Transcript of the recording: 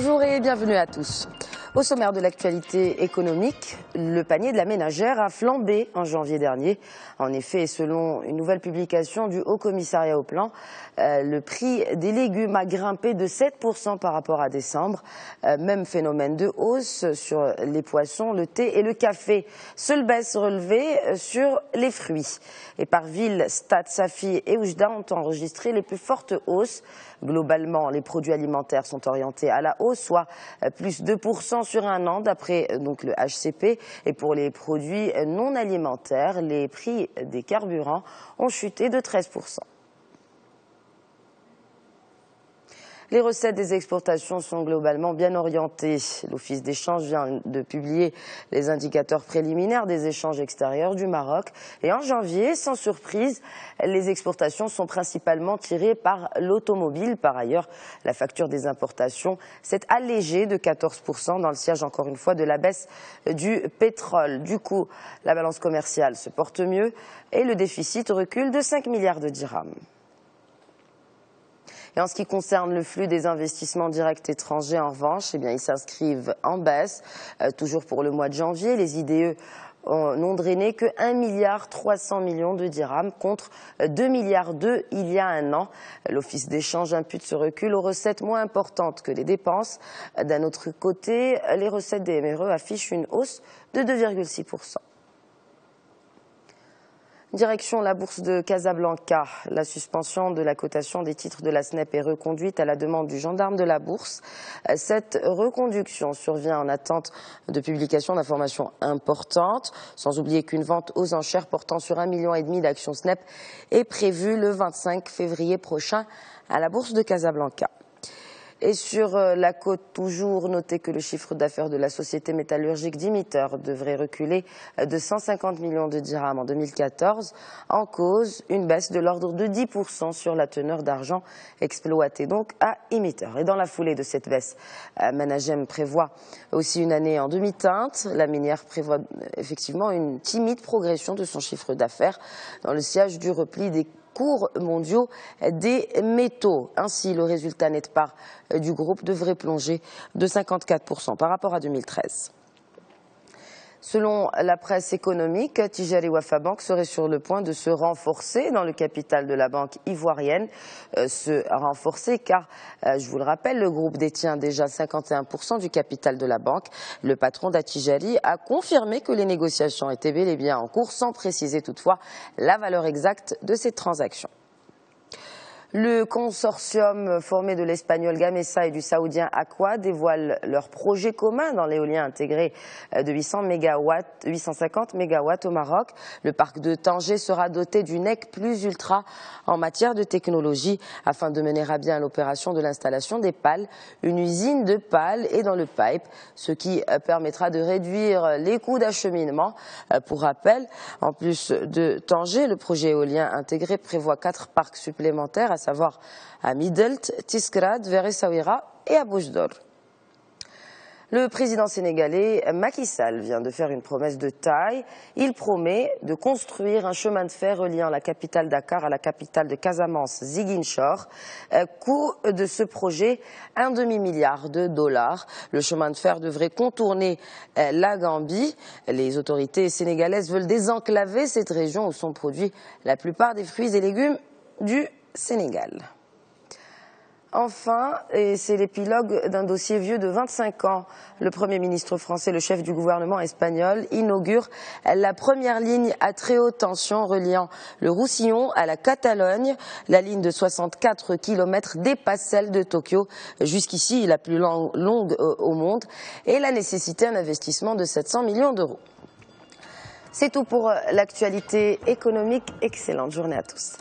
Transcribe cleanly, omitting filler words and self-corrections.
Bonjour et bienvenue à tous. Au sommaire de l'actualité économique, le panier de la ménagère a flambé en janvier dernier. En effet, selon une nouvelle publication du Haut Commissariat au Plan, le prix des légumes a grimpé de 7% par rapport à décembre. Même phénomène de hausse sur les poissons, le thé et le café. Seule baisse relevée sur les fruits. Et par ville, Stade, Safi et Oujda ont enregistré les plus fortes hausses. Globalement, les produits alimentaires sont orientés à la hausse, soit plus 2% sur un an, d'après le HCP. Et pour les produits non alimentaires, les prix des carburants ont chuté de 13%. Les recettes des exportations sont globalement bien orientées. L'Office d'échange vient de publier les indicateurs préliminaires des échanges extérieurs du Maroc. Et en janvier, sans surprise, les exportations sont principalement tirées par l'automobile. Par ailleurs, la facture des importations s'est allégée de 14% dans le siège, encore une fois, de la baisse du pétrole. Du coup, la balance commerciale se porte mieux et le déficit recule de 5 milliards de dirhams. Et en ce qui concerne le flux des investissements directs étrangers, en revanche, ils s'inscrivent en baisse. Toujours pour le mois de janvier, les IDE n'ont drainé que 1,3 milliard de dirhams contre 2,2 milliards il y a un an. L'Office d'échange impute ce recul aux recettes moins importantes que les dépenses. D'un autre côté, les recettes des MRE affichent une hausse de 2,6%. Direction la bourse de Casablanca. La suspension de la cotation des titres de la SNEP est reconduite à la demande du gendarme de la bourse. Cette reconduction survient en attente de publication d'informations importantes, sans oublier qu'une vente aux enchères portant sur 1,5 million d'actions SNEP est prévue le 25 février prochain à la bourse de Casablanca. Et sur la côte toujours, notez que le chiffre d'affaires de la société métallurgique Dimitter devrait reculer de 150 millions de dirhams en 2014. En cause, une baisse de l'ordre de 10% sur la teneur d'argent exploitée donc à Dimitter. Et dans la foulée de cette baisse, Managem prévoit aussi une année en demi-teinte. La minière prévoit effectivement une timide progression de son chiffre d'affaires dans le sillage du repli des cours mondiaux des métaux. Ainsi, le résultat net part du groupe devrait plonger de 54% par rapport à 2013. Selon la presse économique, Tijari Wafa Bank serait sur le point de se renforcer dans le capital de la banque ivoirienne. Se renforcer car, je vous le rappelle, le groupe détient déjà 51% du capital de la banque. Le patron d'Atijari a confirmé que les négociations étaient bel et bien en cours, sans préciser toutefois la valeur exacte de cette transaction. Le consortium formé de l'espagnol Gamesa et du saoudien Aqua dévoile leur projet commun dans l'éolien intégré de 850 MW au Maroc. Le parc de Tanger sera doté du NEC plus ultra en matière de technologie afin de mener à bien l'opération de l'installation des pales. Une usine de pales est dans le pipe, ce qui permettra de réduire les coûts d'acheminement. Pour rappel, en plus de Tanger, le projet éolien intégré prévoit 4 parcs supplémentaires, à savoir à Midelt, Tiskrad, vers Essaouira et à Boujdour. Le président sénégalais Macky Sall vient de faire une promesse de taille. Il promet de construire un chemin de fer reliant la capitale Dakar à la capitale de Casamance, Ziguinchor. Coût de ce projet, $1,5 milliard. Le chemin de fer devrait contourner la Gambie. Les autorités sénégalaises veulent désenclaver cette région où sont produits la plupart des fruits et légumes du Sénégal. Enfin, et c'est l'épilogue d'un dossier vieux de 25 ans, le Premier ministre français, le chef du gouvernement espagnol, inaugure la première ligne à très haute tension reliant le Roussillon à la Catalogne. La ligne de 64 km dépasse celle de Tokyo, jusqu'ici la plus longue au monde, et elle a nécessité un investissement de 700 millions d'euros. C'est tout pour l'actualité économique. Excellente journée à tous.